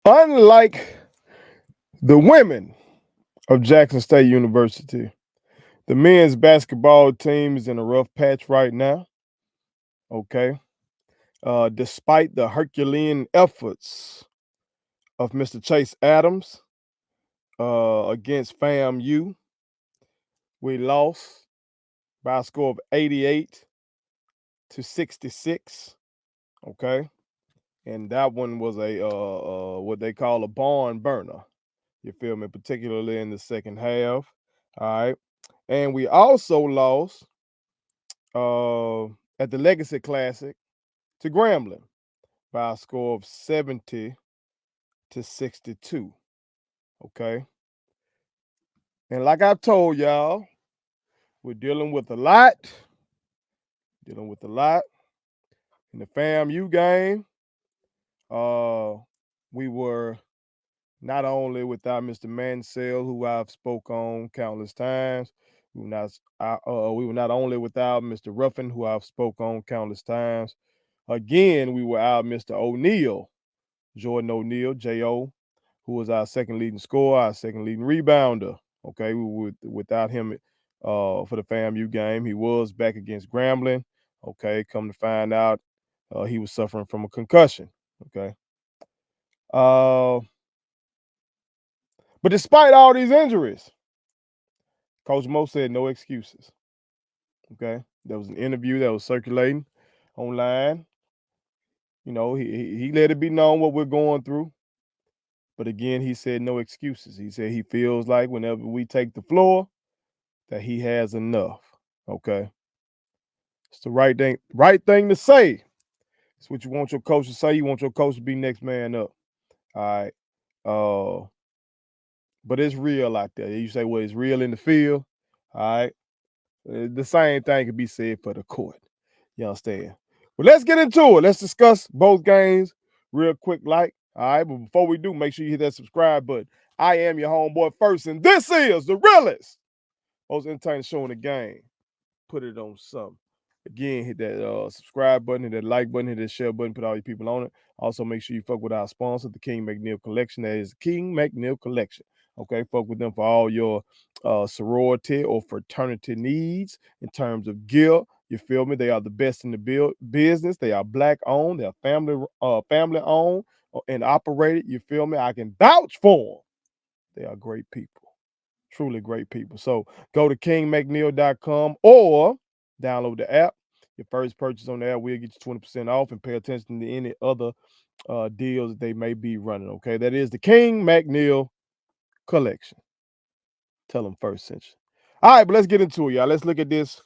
Unlike the women of Jackson State University, the men's basketball team is in a rough patch right now. Okay. Despite the Herculean efforts of Mr. Chase Adams against FAMU, we lost by a score of 88-66. Okay. And that one was a what they call a barn burner. You feel me? Particularly in the second half. All right. And we also lost uh, at the Legacy Classic to Grambling by a score of 70-62. Okay. And like I told y'all, we're dealing with a lot in the FAMU game. Uh, we were not only without Mr. Mansell, who I've spoke on countless times. We were not only without Mr. Ruffin, who I've spoke on countless times. Again, we were out Mr. O'Neal, Jordan O'Neal, J.O., who was our second leading scorer, our second leading rebounder. Okay, we were without him for the FAMU game. He was back against Grambling. Okay, come to find out, he was suffering from a concussion. Okay. Uh, but despite all these injuries, Coach Mo said no excuses. Okay. There was an interview that was circulating online. You know, he let it be known what we're going through. But again, he said no excuses. He said he feels like whenever we take the floor, that he has enough. Okay. It's the right thing to say. It's what you want your coach to say. You want your coach to be next man up. All right. Uh, but it's real out there. You say, well, it's real in the field. All right. The same thing could be said for the court. You understand? But let's get into it. Let's discuss both games real quick, like. All right. But before we do, make sure you hit that subscribe button. I am your homeboy first, and this is the realest, most entertaining show in the game. Put it on something. Again, hit that subscribe button, hit that like button, hit that share button, put all your people on it. Also, make sure you fuck with our sponsor, the King McNeil Collection. That is the King McNeil Collection. Okay, fuck with them for all your sorority or fraternity needs in terms of gear. You feel me? They are the best in the business. They are black owned. They are family owned and operated. You feel me? I can vouch for them. They are great people. Truly great people. So go to kingmcneil.com or download the app. Your first purchase on the app will get you 20% off, and pay attention to any other deals that they may be running. Okay, that is the King McNeil Collection. Tell them first sent you. All right, but let's get into it, y'all. Let's look at this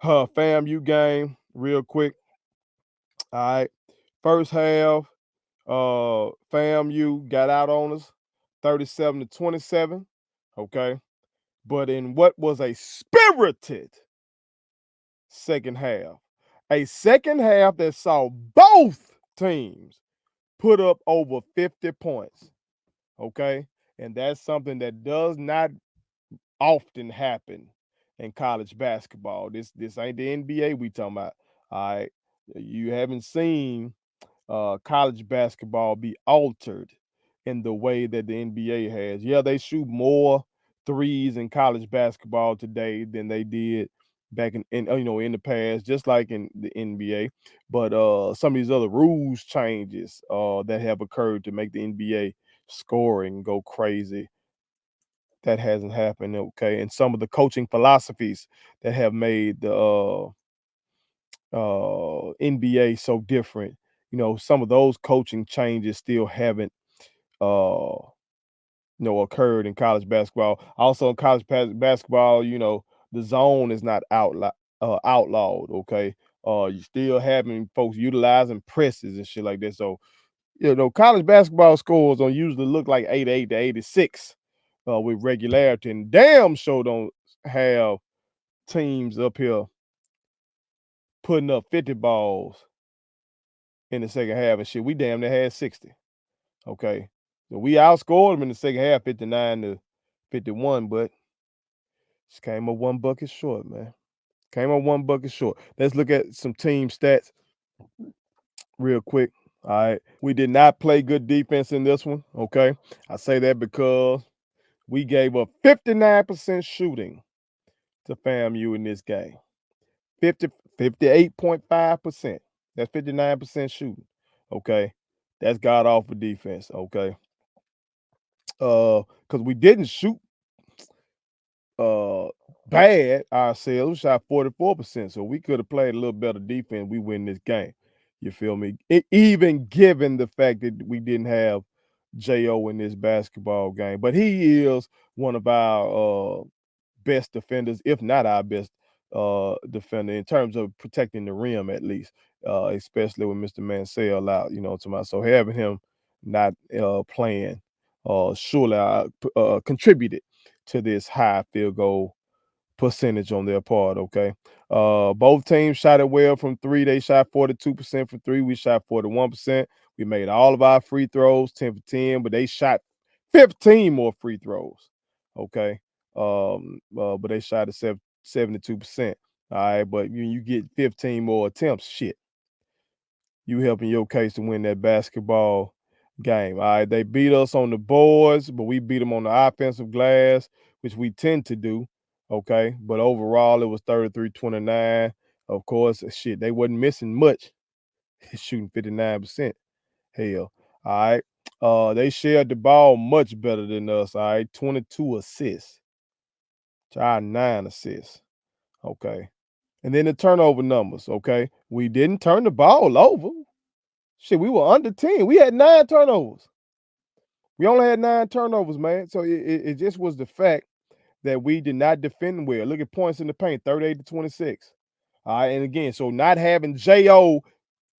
FAMU game real quick. All right, first half, FAMU got out on us, 37-27. Okay, but in what was a spirited second half. A second half that saw both teams put up over 50 points. Okay. And that's something that does not often happen in college basketball. This ain't the NBA we talking about. All right. You haven't seen college basketball be altered in the way that the NBA has. Yeah, they shoot more threes in college basketball today than they did back in the past, just like in the NBA. But some of these other rules changes that have occurred to make the NBA scoring go crazy. That hasn't happened, okay. And some of the coaching philosophies that have made the NBA so different. Some of those coaching changes still haven't uh occurred in college basketball. Also in college basketball, the zone is not outlawed, okay. You still having folks utilizing presses and shit like that. So, college basketball scores don't usually look like 88 to 86 with regularity, and damn sure don't have teams up here putting up 50 balls in the second half and shit. We damn near had 60. Okay. So we outscored them in the second half 59-51, but just came up one bucket short, man. Came up one bucket short. Let's look at some team stats real quick. All right. We did not play good defense in this one. Okay. I say that because we gave up 59% shooting to FAMU in this game. 58.5%. That's 59% shooting. Okay. That's god awful defense. Okay. Because we didn't shoot bad ourselves. We shot 44%. So we could have played a little better defense. We win this game. You feel me? Even given the fact that we didn't have J.O. in this basketball game. But he is one of our best defenders, if not our best defender in terms of protecting the rim, at least, especially with Mr. Mansell out, so having him not playing surely contributed to this high field goal percentage on their part. Okay. Both teams shot it well from three. They shot 42% from three. We shot 41%. We made all of our free throws 10 for 10, but they shot 15 more free throws. Okay. But they shot at 72%. All right. But you get 15 more attempts, shit, you helping your case to win that basketball game. All right. They beat us on the boards, but we beat them on the offensive glass, which we tend to do. Okay. But overall, it was 33-29. Of course, shit, they wasn't missing much, shooting 59%. Hell. All right. They shared the ball much better than us. All right. 22 assists. Try 9 assists. Okay. And then the turnover numbers. Okay. We didn't turn the ball over. Shit, we were under 10. We had 9 turnovers. We only had 9 turnovers, man. So it just was the fact that we did not defend well. Look at points in the paint, 38-26. All right. And again, so not having J.O.,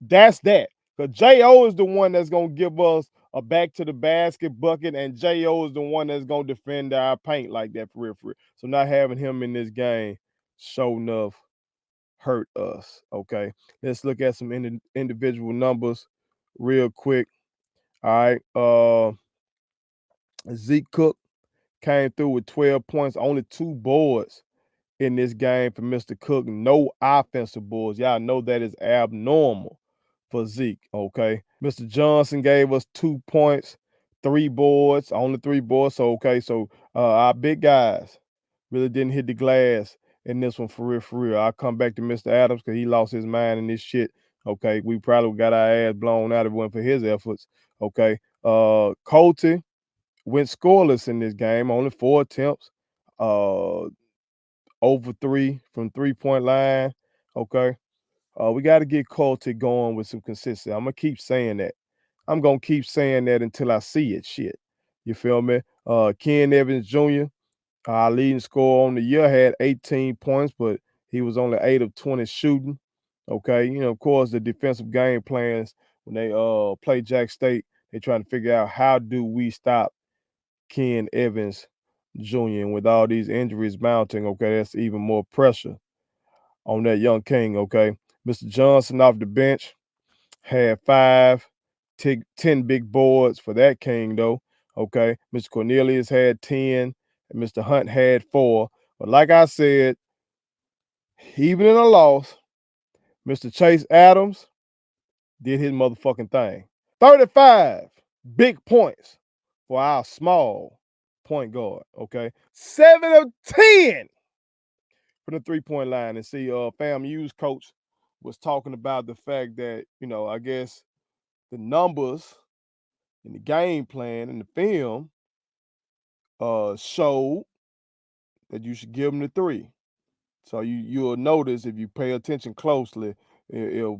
that's that. Because J.O. is the one that's going to give us a back to the basket bucket, and J.O. is the one that's going to defend our paint like that for real, for real. So not having him in this game, sure enough, hurt us. Okay. Let's look at some individual numbers real quick. All right. Zeke Cook came through with 12 points, only 2 boards in this game for Mr. Cook. No offensive boards. Y'all know that is abnormal for Zeke. Okay. Mr. Johnson gave us 2 points, 3 boards, only 3 boards. So okay, so our big guys really didn't hit the glass in this one for real, for real. I'll come back to Mr. Adams because he lost his mind in this shit. Okay. We probably got our ass blown out if it wasn't for his efforts. Okay. Colty went scoreless in this game, only 4 attempts, over 3 from 3-point line. Okay. We got to get Colty going with some consistency. I'm going to keep saying that. I'm going to keep saying that until I see it. Shit. You feel me? Ken Evans Jr., our leading scorer on the year, had 18 points, but he was only 8 of 20 shooting. Okay. Of course, the defensive game plans, when they play Jack State, they're trying to figure out how do we stop Ken Evans Jr. And with all these injuries mounting, okay, that's even more pressure on that young king. Okay. Mr. Johnson off the bench had 10 big boards for that king, though. Okay. Mr. Cornelius had 10, and Mr. Hunt had 4. But like I said, even in a loss, Mr. Chase Adams did his motherfucking thing. 35 big points for our small point guard. Okay. 7 of 10 from the 3-point line. And see, FAMU's coach was talking about the fact that, I guess the numbers and the game plan and the film showed that you should give them the 3. So you'll notice if you pay attention closely, if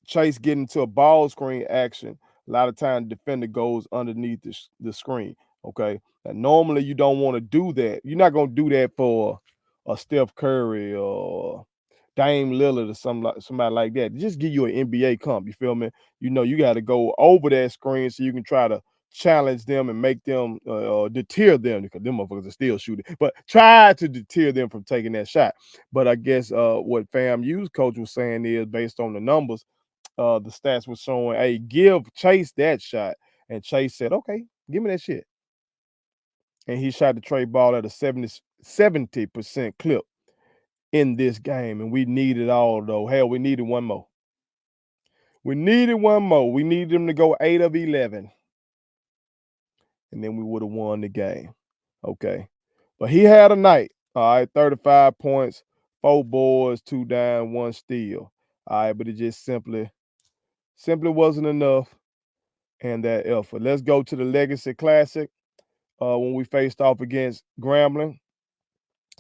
Chase get into a ball screen action, a lot of times the defender goes underneath the screen. Okay. Now, normally you don't want to do that. You're not going to do that for a Steph Curry or Dame Lillard or somebody like that. Just give you an NBA comp. You feel me? You got to go over that screen so you can try to challenge them and make them deter them, because them motherfuckers are still shooting, but try to deter them from taking that shot. But I guess what FAMU's coach was saying is, based on the numbers, the stats were showing, hey, give Chase that shot. And Chase said, okay, give me that shit. And he shot the trade ball at a 70% clip in this game. And we needed all, though. Hell, we needed one more. We needed one more. We needed them to go 8 of 11. And then we would have won the game. Okay. But he had a night. All right, 35 points, 4 boards, 2 down, 1 steal. All right, but it just simply wasn't enough and that effort. Let's go to the Legacy Classic. When we faced off against Grambling.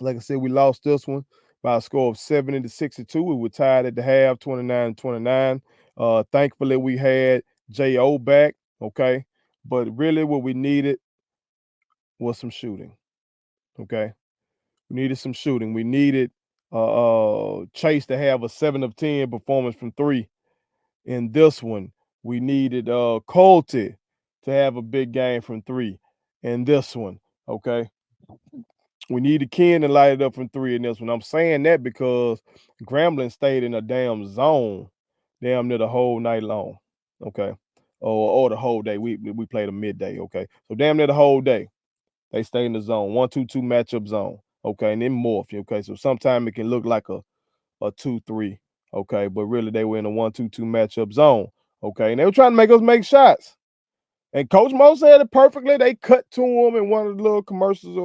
Like I said, we lost this one by a score of 70-62. We were tied at the half, 29-29. Thankfully, we had J.O. back, okay? But really what we needed was some shooting, okay? We needed some shooting. We needed Chase to have a 7 of 10 performance from 3 in this one. We needed Colty to have a big game from 3 in this one, okay? We needed Ken to light it up from 3 in this one. I'm saying that because Grambling stayed in a damn zone damn near the whole night long, okay? Or the whole day. We played a midday, okay? So damn near the whole day. They stay in the zone, 1-2-2 matchup zone, okay? And then morph, okay? So sometimes it can look like a 2-3, okay? But really they were in a 1-2-2 matchup zone, okay? And they were trying to make us make shots. And Coach Mo said it perfectly. They cut to him in one of the little commercials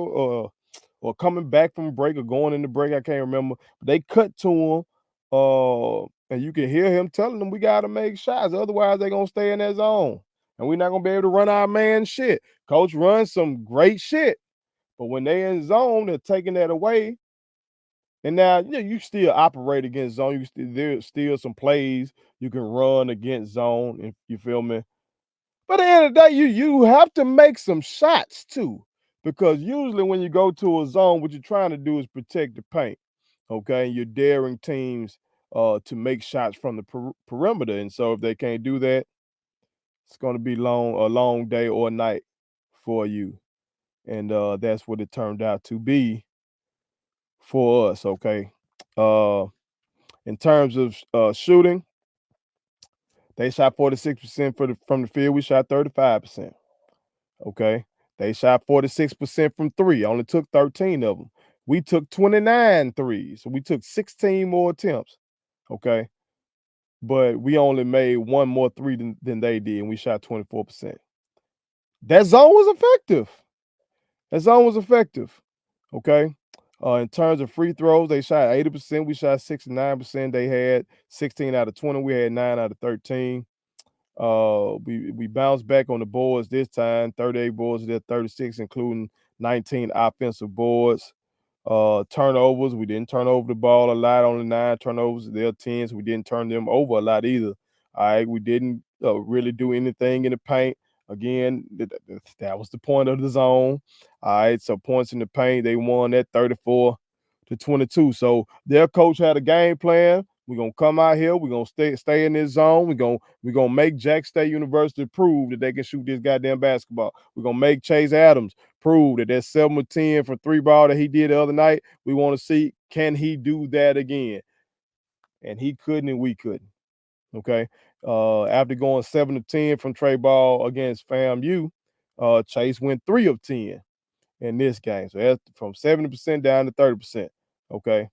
or coming back from break or going into break. I can't remember. But they cut to him, and you can hear him telling them we got to make shots. Otherwise, they're going to stay in that zone. And we're not going to be able to run our man shit. Coach runs some great shit. But when they in zone, they're taking that away. And now, you still operate against zone. There's still some plays you can run against zone. If you feel me? But at the end of the day, you have to make some shots too, because usually when you go to a zone, what you're trying to do is protect the paint. Okay, and you're daring teams to make shots from the perimeter, and so if they can't do that, it's going to be a long day or night for you, and that's what it turned out to be for us. Okay, in terms of shooting, they shot 46% from the field. We shot 35%. Okay. They shot 46% from 3, only took 13 of them. We took 29 threes. So we took 16 more attempts. Okay. But we only made 1 more 3 than they did, and we shot 24%. That zone was effective. That zone was effective. Okay. In terms of free throws, they shot 80%. We shot 69%. They had 16 out of 20. We had 9 out of 13. We bounced back on the boards this time, 38 boards, they're 36, including 19 offensive boards. Turnovers, we didn't turn over the ball a lot, only 9 turnovers. They're 10s. We didn't turn them over a lot either. All right, we didn't really do anything in the paint. Again, that was the point of the zone. All right, so points in the paint, they won that 34-22. So their coach had a game plan. We're gonna come out here, we're gonna stay in this zone. We're gonna make Jack State University prove that they can shoot this goddamn basketball. We're gonna make Chase Adams prove that 7 of 10 from 3 ball that he did the other night. We want to see, can he do that again? And he couldn't, and we couldn't. Okay. After going 7 of 10 from Trey Ball against FAMU, Chase went 3 of 10 in this game. So that's from 70% down to 30%. Okay.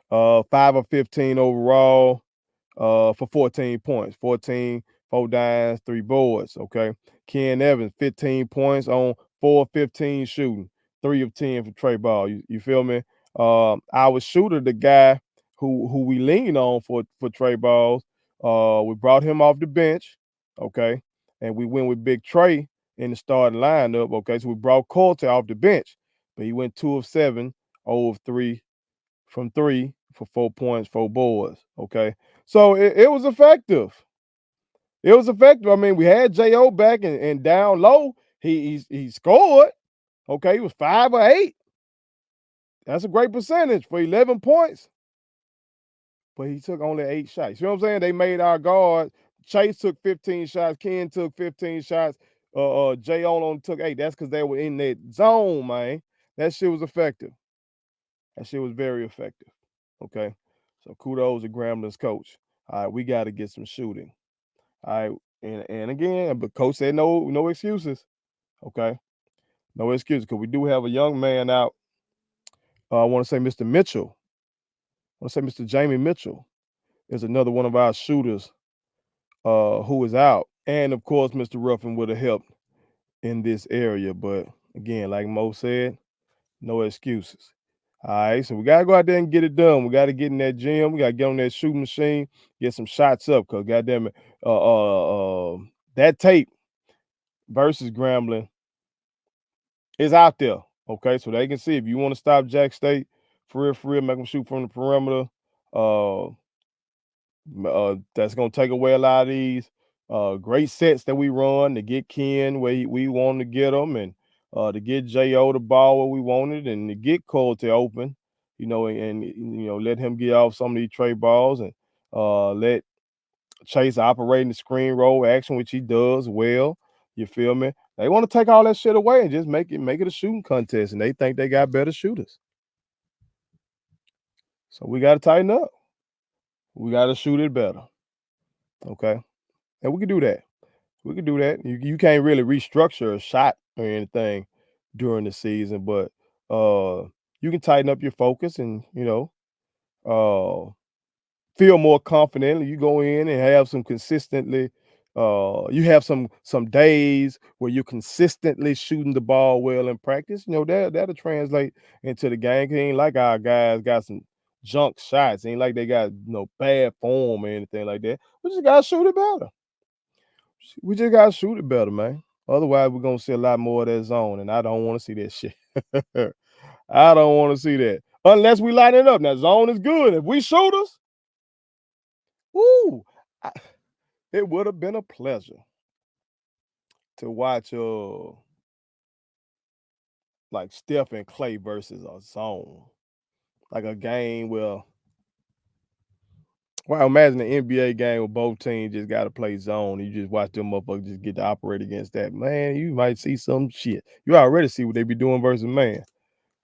5 of 15 overall for 14 points. 14, 4 dimes, 3 boards. Okay. Ken Evans, 15 points on 4 of 15 shooting, 3 of 10 for Trey Ball. You feel me? Our shooter, the guy who we lean on for Trey Balls, we brought him off the bench. Okay. And we went with Big Trey in the starting lineup. Okay. So we brought Colter off the bench, but he went 2 of 7, 0 of 3 from 3 for 4 points, 4 boards. Okay. So it was effective. It was effective. I mean, we had J.O. back and down low. He scored. Okay. He was 5 or 8. That's a great percentage for 11 points. But he took only 8 shots. You know what I'm saying? They made our guard. Chase took 15 shots. Ken took 15 shots. J.O. only took 8. That's because they were in that zone, man. That shit was effective. That shit was very effective. Okay. So kudos to Grambling's coach. All right, we got to get some shooting. All right. And again, but coach said no excuses. Okay. No excuses. Because we do have a young man out. I want to say Mr. Mitchell. I want to say Mr. Jamie Mitchell is another one of our shooters who is out. And of course, Mr. Ruffin would have helped in this area. But again, like Mo said, no excuses. All right, so we gotta go out there and get it done. We gotta get in that gym. We gotta get on that shooting machine, get some shots up. Cause goddamn it, that tape versus Grambling is out there. Okay, so they can see if you want to stop Jack State for real, make them shoot from the perimeter. Uh, that's gonna take away a lot of these great sets that we run to get Ken where we want to get them, and to get Jo the ball where we wanted, and to get Cole to open, and let him get off some of these trade balls, and let Chase operate in the screen roll action, which he does well. You feel me? They want to take all that shit away and just make it a shooting contest, and they think they got better shooters. So we got to tighten up. We got to shoot it better. Okay, and we can do that. We can do that. You can't really restructure a shot or anything during the season, but you can tighten up your focus and uh, feel more confident. You go in and have some consistently. You have some days where you're consistently shooting the ball well in practice. That'll translate into the game. It ain't like our guys got some junk shots. It ain't like they got bad form or anything like that. We just gotta shoot it better. We just gotta shoot it better, man. Otherwise, we're gonna see a lot more of that zone, and I don't want to see that shit. I don't want to see that unless we light it up. Now, zone is good. If we shooters, woo, it would have been a pleasure to watch like Steph and Clay versus a zone, like a game where. Well, imagine an NBA game where both teams just got to play zone. You just watch them motherfuckers just get to operate against that. Man, you might see some shit. You already see what they be doing versus man.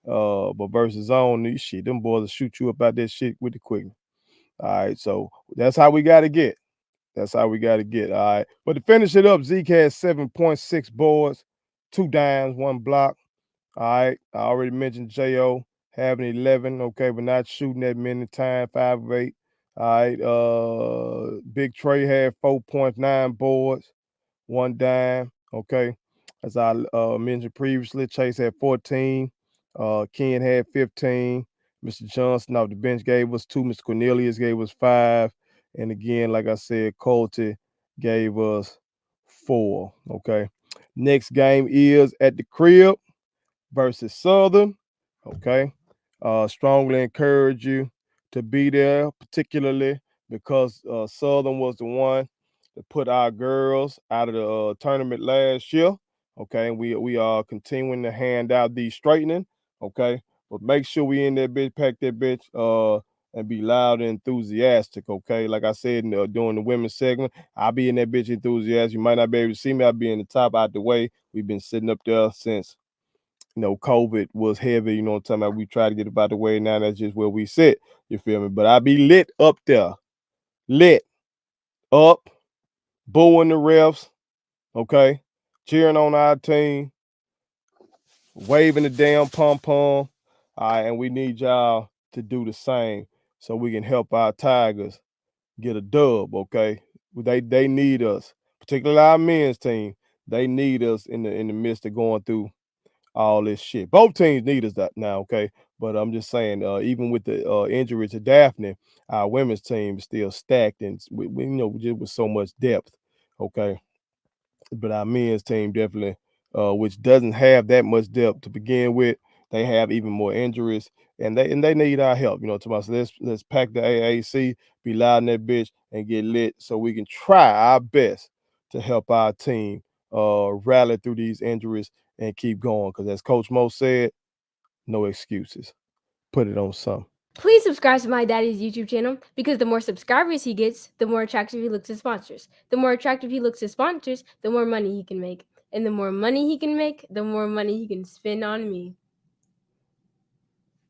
But versus zone, these shit, them boys will shoot you up out that shit with the quickness. All right, so that's how we got to get. That's how we got to get. All right, but to finish it up, Zeke has 7.6 boards, 2 dimes, 1 block. All right, I already mentioned Jo having 11. Okay, but not shooting that many times, 5 of 8. All right, Big Trey had 4.9 boards, 1 dime. Okay, as I mentioned previously, Chase had 14. Ken had 15. Mr. Johnson off the bench gave us 2. Mr. Cornelius gave us 5. And again, like I said, Colty gave us 4. Okay, next game is at the crib versus Southern. Okay. Strongly encourage you to be there, particularly because Southern was the one that put our girls out of the tournament last year. Okay. And we are continuing to hand out these straightening. Okay. But make sure we in that bitch, pack that bitch, and be loud and enthusiastic. Okay. Like I said during the women's segment, I'll be in that bitch enthusiastic. You might not be able to see me. I'll be in the top out the way. We've been sitting up there since COVID was heavy, what I'm talking about. We try to get it out the way. Now that's just where we sit. You feel me? But I be lit up there. Lit up, booing the refs, okay? Cheering on our team, waving the damn pom-pom. All right, and we need y'all to do the same so we can help our Tigers get a dub, okay? They need us, particularly our men's team. They need us in the midst of going through all this shit. Both teams need us that now, okay? But I'm just saying, even with the injury to Daphne, our women's team is still stacked, and we just with so much depth, okay? But our men's team definitely, which doesn't have that much depth to begin with, they have even more injuries, and they need our help. So let's pack the AAC, be loud in that bitch, and get lit so we can try our best to help our team rally through these injuries and keep going. Because as Coach Mo said, no excuses. Put it on some. Please subscribe to my daddy's YouTube channel because the more subscribers he gets, the more attractive he looks to sponsors. The more attractive he looks to sponsors, the more money he can make. And the more money he can make, the more money he can spend on me.